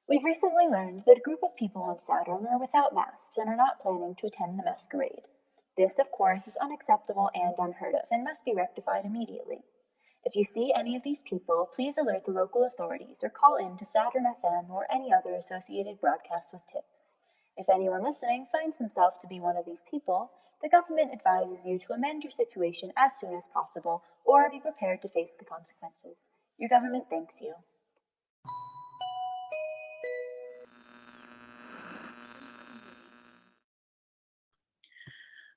We've recently learned that a group of people on Saturn are without masks and are not planning to attend the masquerade. This, of course, is unacceptable and unheard of and must be rectified immediately. If you see any of these people, please alert the local authorities or call in to Saturn FM or any other associated broadcasts with tips. If anyone listening finds himself to be one of these people, the government advises you to amend your situation as soon as possible or be prepared to face the consequences. Your government thanks you.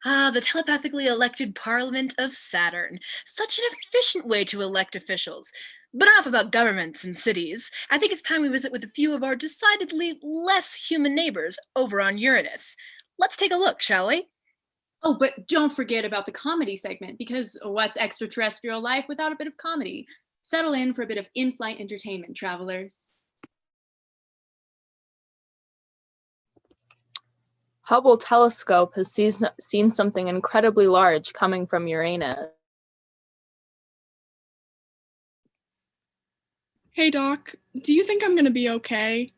Ah, the telepathically elected Parliament of Saturn. Such an efficient way to elect officials. But enough about governments and cities. I think it's time we visit with a few of our decidedly less human neighbors over on Uranus. Let's take a look, shall we? Oh, but don't forget about the comedy segment, because what's extraterrestrial life without a bit of comedy? Settle in for a bit of in-flight entertainment, travelers. Hubble telescope has seen something incredibly large coming from Uranus. Hey Doc, do you think I'm gonna be okay?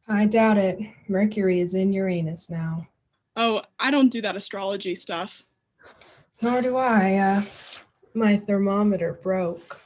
I doubt it. Mercury is in Uranus now. Oh, I don't do that astrology stuff. Nor do I. My thermometer broke.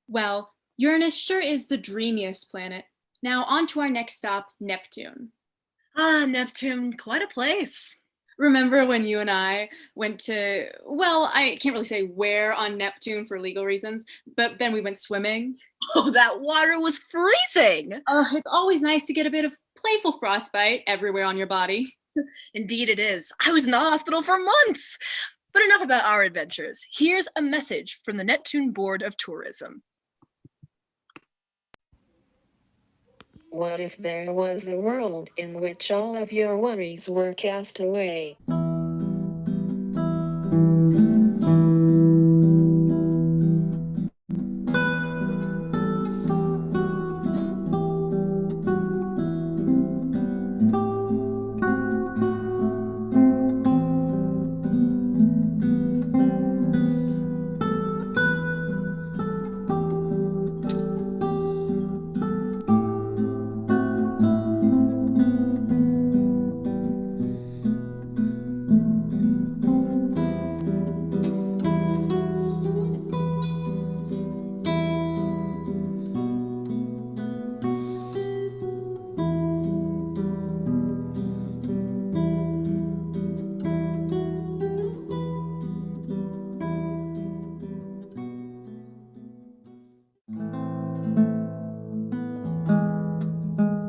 Well, Uranus sure is the dreamiest planet. Now on to our next stop, Neptune. Ah, Neptune, quite a place. Remember when you and I went to, well, I can't really say where on Neptune for legal reasons, but then we went swimming? Oh, that water was freezing! It's always nice to get a bit of playful frostbite everywhere on your body. Indeed it is. I was in the hospital for months! But enough about our adventures. Here's a message from the Neptune Board of Tourism. What if there was a world in which all of your worries were cast away?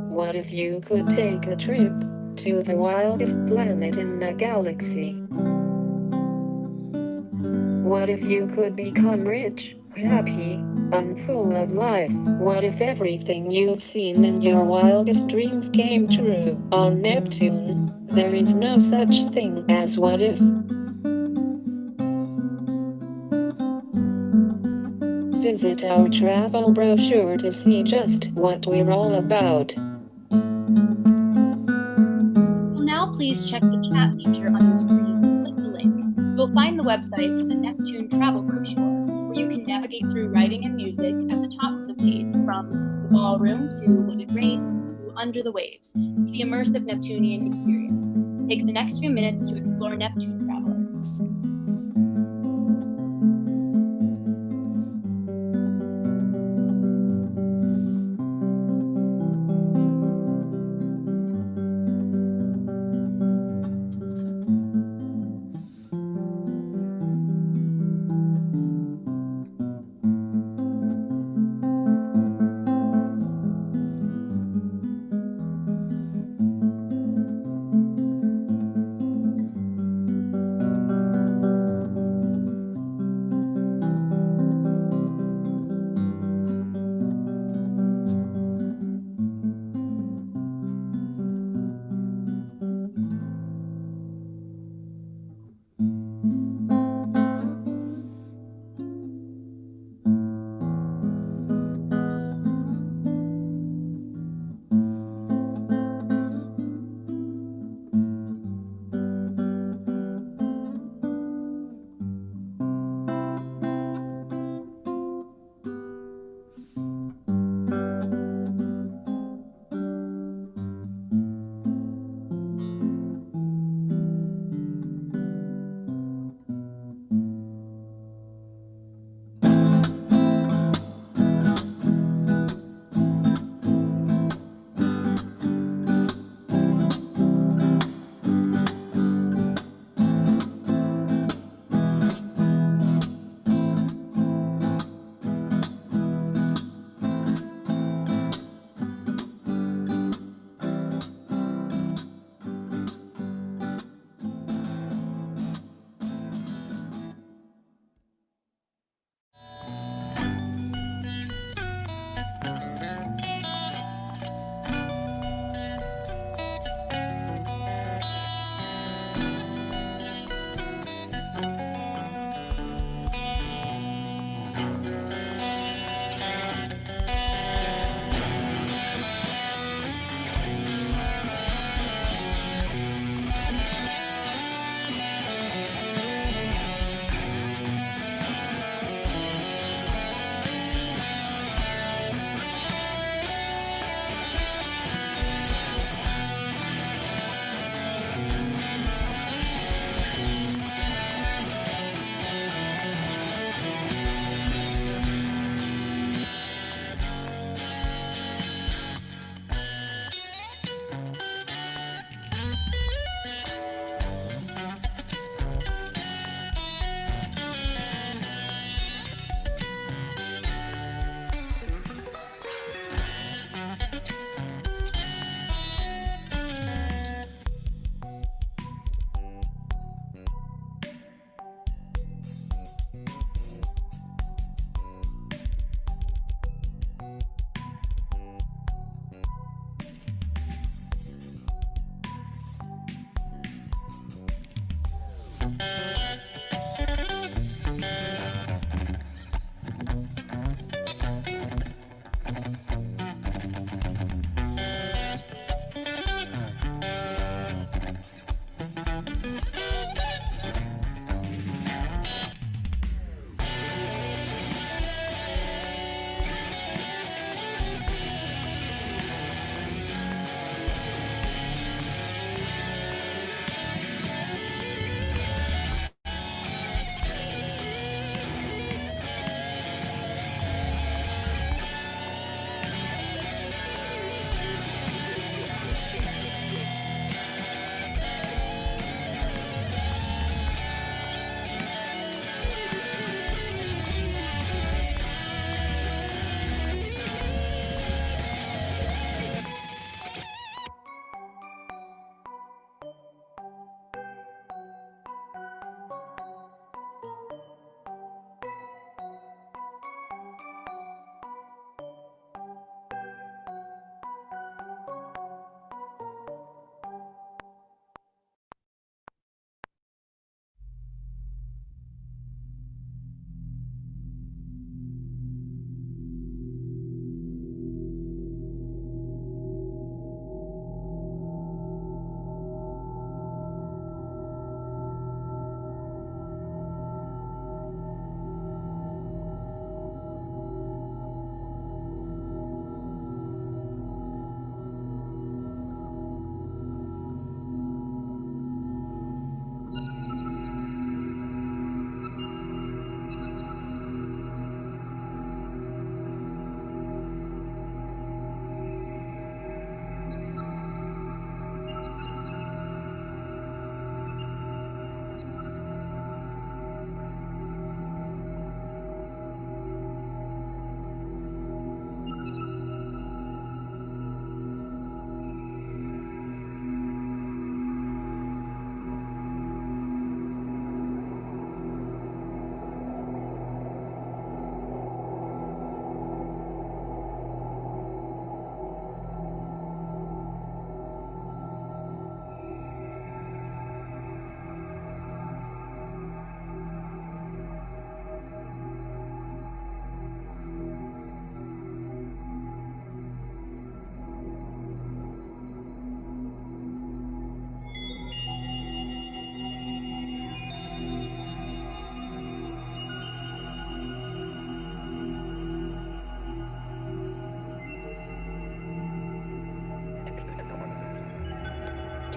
What if you could take a trip to the wildest planet in the galaxy? What if you could become rich, happy, and full of life? What if everything you've seen in your wildest dreams came true? On Neptune, there is no such thing as what if. Visit our travel brochure to see just what we're all about. Well, now please check the chat feature on your screen and click the link. You'll find the website for the Neptune travel brochure, where you can navigate through writing and music at the top of the page, from the ballroom to When It Rains to Under the Waves, for the immersive Neptunian experience. Take the next few minutes to explore Neptune, travelers.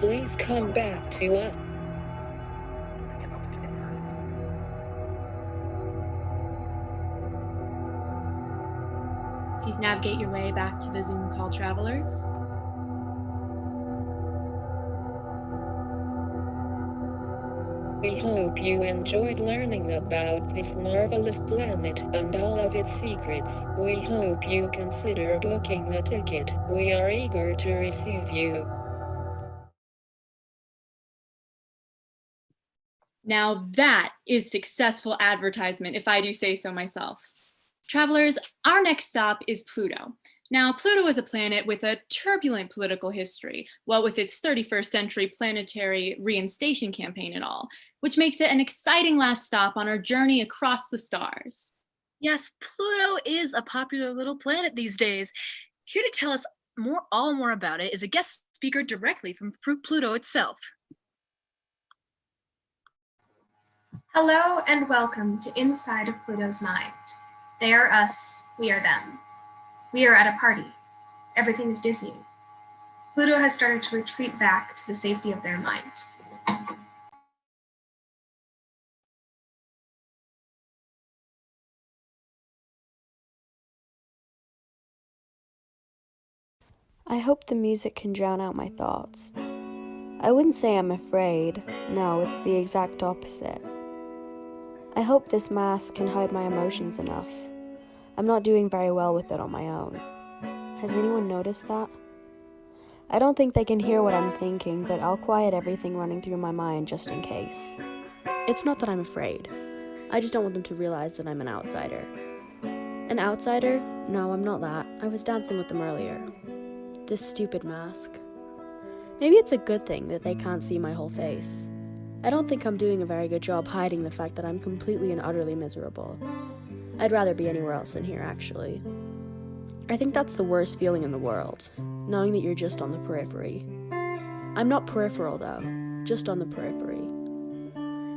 please come back to us. Please navigate your way back to the Zoom call, travelers. We hope you enjoyed learning about this marvelous planet and all of its secrets. We hope you consider booking a ticket. We are eager to receive you. Now that is successful advertisement, if I do say so myself. Travelers, our next stop is Pluto. Now, Pluto is a planet with a turbulent political history, what with its 31st century planetary reinstation campaign and all, which makes it an exciting last stop on our journey across the stars. Yes, Pluto is a popular little planet these days. Here to tell us more about it is a guest speaker directly from Pluto itself. Hello and welcome to Inside of Pluto's Mind. They are us, we are them. We are at a party. Everything is dizzying. Pluto has started to retreat back to the safety of their mind. I hope the music can drown out my thoughts. I wouldn't say I'm afraid. No, it's the exact opposite. I hope this mask can hide my emotions enough. I'm not doing very well with it on my own. Has anyone noticed that? I don't think they can hear what I'm thinking, but I'll quiet everything running through my mind just in case. It's not that I'm afraid. I just don't want them to realize that I'm an outsider. An outsider? No, I'm not that. I was dancing with them earlier. This stupid mask. Maybe it's a good thing that they can't see my whole face. I don't think I'm doing a very good job hiding the fact that I'm completely and utterly miserable. I'd rather be anywhere else than here, actually. I think that's the worst feeling in the world, knowing that you're just on the periphery. I'm not peripheral, though, just on the periphery.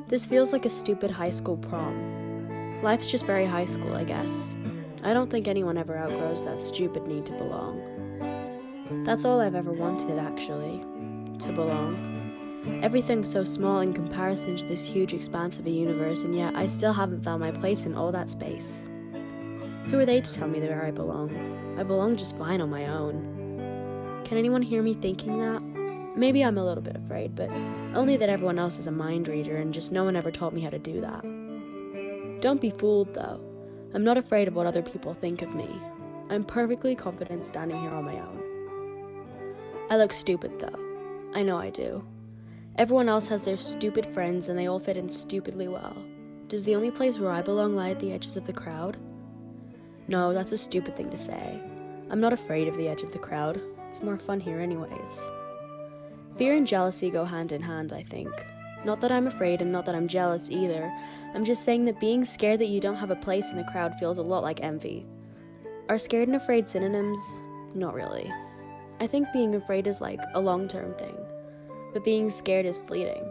This feels like a stupid high school prom. Life's just very high school, I guess. I don't think anyone ever outgrows that stupid need to belong. That's all I've ever wanted, actually, to belong. Everything's so small in comparison to this huge expanse of a universe, and yet I still haven't found my place in all that space. Who are they to tell me where I belong? I belong just fine on my own. Can anyone hear me thinking that? Maybe I'm a little bit afraid, but only that everyone else is a mind reader and just no one ever taught me how to do that. Don't be fooled, though. I'm not afraid of what other people think of me. I'm perfectly confident standing here on my own. I look stupid, though. I know I do. Everyone else has their stupid friends and they all fit in stupidly well. Does the only place where I belong lie at the edges of the crowd? No, that's a stupid thing to say. I'm not afraid of the edge of the crowd. It's more fun here anyways. Fear and jealousy go hand in hand, I think. Not that I'm afraid and not that I'm jealous either. I'm just saying that being scared that you don't have a place in the crowd feels a lot like envy. Are scared and afraid synonyms? Not really. I think being afraid is like a long-term thing, but being scared is fleeting.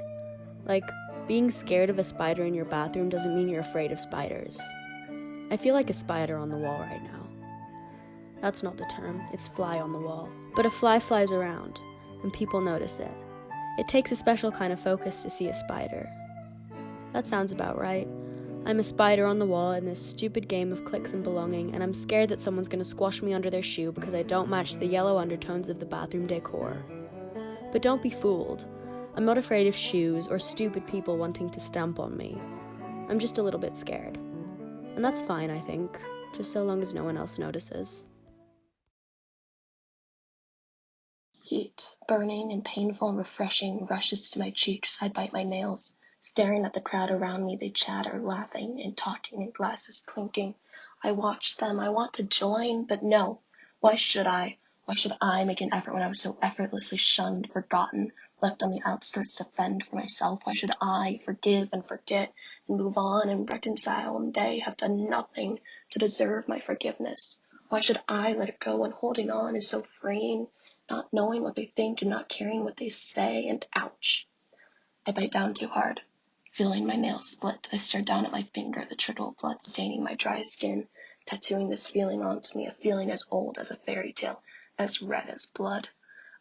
Like, being scared of a spider in your bathroom doesn't mean you're afraid of spiders. I feel like a spider on the wall right now. That's not the term, it's fly on the wall. But a fly flies around, and people notice it. It takes a special kind of focus to see a spider. That sounds about right. I'm a spider on the wall in this stupid game of clicks and belonging, and I'm scared that someone's gonna squash me under their shoe because I don't match the yellow undertones of the bathroom decor. But don't be fooled. I'm not afraid of shoes or stupid people wanting to stamp on me. I'm just a little bit scared. And that's fine, I think, just so long as no one else notices. Heat, burning and painful and refreshing, rushes to my cheeks. I bite my nails. Staring at the crowd around me, they chatter, laughing and talking and glasses clinking. I watch them. I want to join, but no. Why should I? Why should I make an effort when I was so effortlessly shunned, forgotten, left on the outskirts to fend for myself? Why should I forgive and forget and move on and reconcile when they have done nothing to deserve my forgiveness? Why should I let it go when holding on is so freeing? Not knowing what they think and not caring what they say, and ouch. I bite down too hard. Feeling my nails split, I stare down at my finger, the trickle of blood staining my dry skin, tattooing this feeling onto me, a feeling as old as a fairy tale, as red as blood.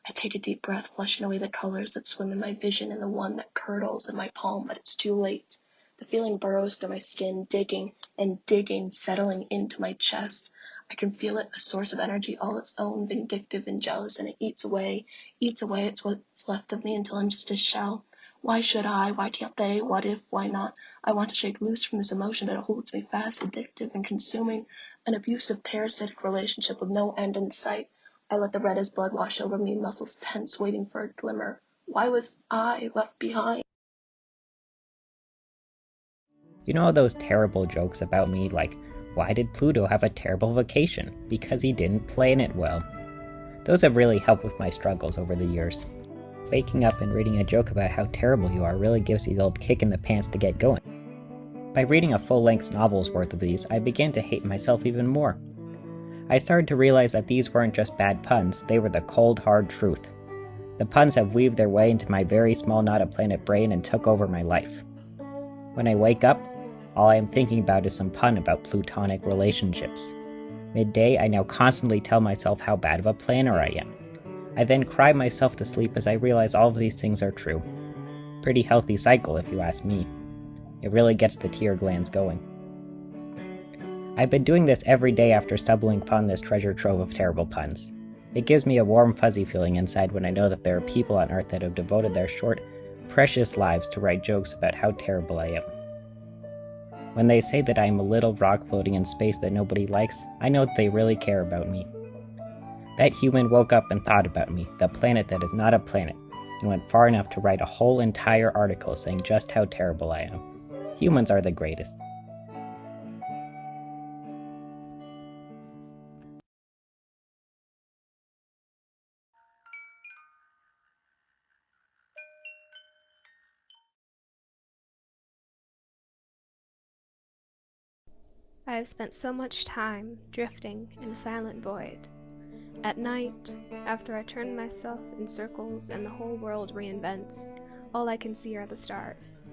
I take a deep breath, flushing away the colors that swim in my vision and the one that curdles in my palm, but it's too late. The feeling burrows through my skin, digging and digging, settling into my chest. I can feel it, a source of energy all its own, vindictive and jealous, and it eats away it's what's left of me until I'm just a shell. Why should I? Why can't they? What if? Why not? I want to shake loose from this emotion, but it holds me fast, addictive and consuming, an abusive, parasitic relationship with no end in sight. I let the red as blood wash over me, muscles tense, waiting for a glimmer. Why was I left behind? You know those terrible jokes about me, like, why did Pluto have a terrible vacation? Because he didn't plan it well. Those have really helped with my struggles over the years. Waking up and reading a joke about how terrible you are really gives you the old kick in the pants to get going. By reading a full-length novel's worth of these, I began to hate myself even more. I started to realize that these weren't just bad puns, they were the cold, hard truth. The puns have weaved their way into my very small not-a-planet brain and took over my life. When I wake up, all I am thinking about is some pun about plutonic relationships. Midday, I now constantly tell myself how bad of a planner I am. I then cry myself to sleep as I realize all of these things are true. Pretty healthy cycle, if you ask me. It really gets the tear glands going. I've been doing this every day after stumbling upon this treasure trove of terrible puns. It gives me a warm, fuzzy feeling inside when I know that there are people on Earth that have devoted their short, precious lives to write jokes about how terrible I am. When they say that I am a little rock floating in space that nobody likes, I know that they really care about me. That human woke up and thought about me, the planet that is not a planet, and went far enough to write a whole entire article saying just how terrible I am. Humans are the greatest. I have spent so much time drifting in a silent void. At night, after I turn myself in circles and the whole world reinvents, all I can see are the stars.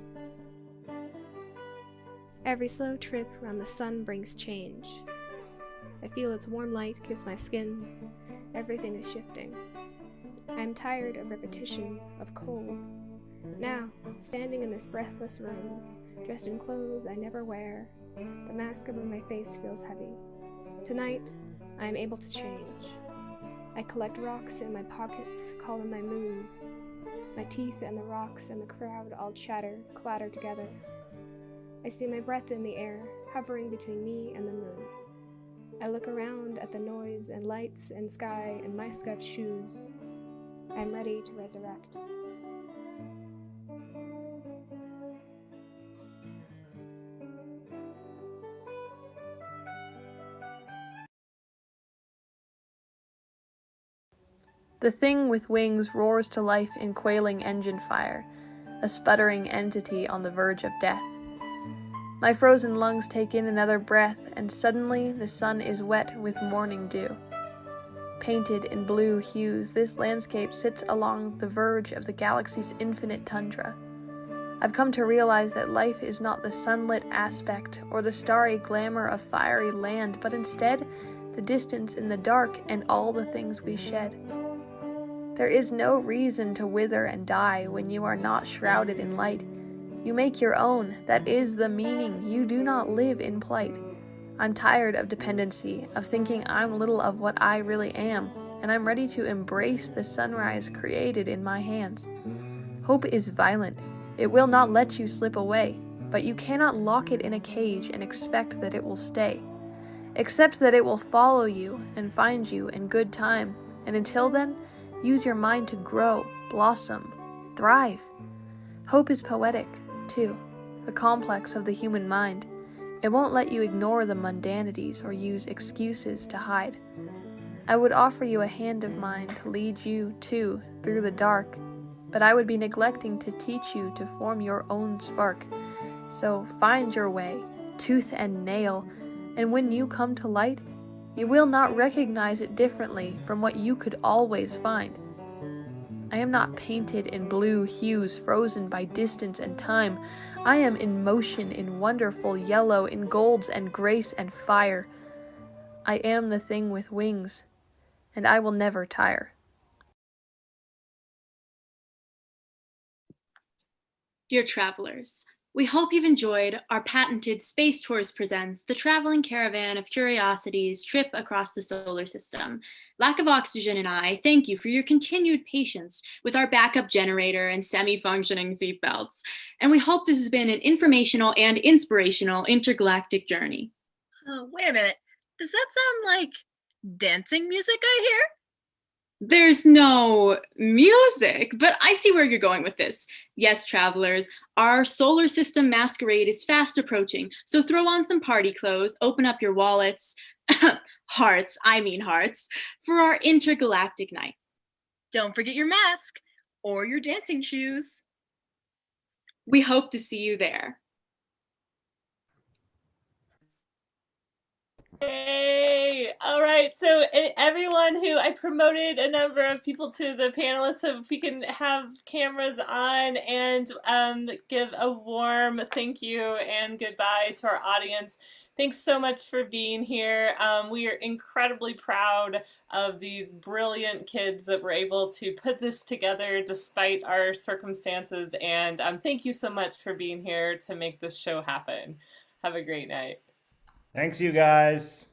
Every slow trip around the sun brings change. I feel its warm light kiss my skin. Everything is shifting. I am tired of repetition, of cold. Now, standing in this breathless room, dressed in clothes I never wear, the mask over my face feels heavy. Tonight, I am able to change. I collect rocks in my pockets, call them my moons. My teeth and the rocks and the crowd all clatter together. I see my breath in the air, hovering between me and the moon. I look around at the noise and lights and sky and my scuffed shoes. I am ready to resurrect. The thing with wings roars to life in quailing engine fire, a sputtering entity on the verge of death. My frozen lungs take in another breath, and suddenly the sun is wet with morning dew. Painted in blue hues, this landscape sits along the verge of the galaxy's infinite tundra. I've come to realize that life is not the sunlit aspect or the starry glamour of fiery land, but instead the distance in the dark and all the things we shed. There is no reason to wither and die when you are not shrouded in light. You make your own. That is the meaning. You do not live in plight. I'm tired of dependency, of thinking I'm little of what I really am, and I'm ready to embrace the sunrise created in my hands. Hope is violent. It will not let you slip away, but you cannot lock it in a cage and expect that it will stay. Accept that it will follow you and find you in good time, and until then, use your mind to grow, blossom, thrive. Hope is poetic, too, a complex of the human mind. It won't let you ignore the mundanities or use excuses to hide. I would offer you a hand of mine to lead you, too, through the dark, but I would be neglecting to teach you to form your own spark. So find your way, tooth and nail, and when you come to light, you will not recognize it differently from what you could always find. I am not painted in blue hues frozen by distance and time. I am in motion in wonderful yellow, in golds and grace and fire. I am the thing with wings, and I will never tire. Dear travelers, we hope you've enjoyed our patented Space Tours Presents the Traveling Caravan of Curiosities trip across the solar system. Lack of Oxygen and I thank you for your continued patience with our backup generator and semi-functioning seatbelts. And we hope this has been an informational and inspirational intergalactic journey. Oh, wait a minute. Does that sound like dancing music I hear? There's no music, but I see where you're going with this. Yes, travelers, our solar system masquerade is fast approaching, so throw on some party clothes, open up your wallets, hearts, for our intergalactic night. Don't forget your mask or your dancing shoes. We hope to see you there. Yay! All right, so everyone who I promoted a number of people to the panelists, so if we can have cameras on and give a warm thank you and goodbye to our audience. Thanks so much for being here. We are incredibly proud of these brilliant kids that were able to put this together despite our circumstances, and thank you so much for being here to make this show happen. Have a great night. Thanks, you guys.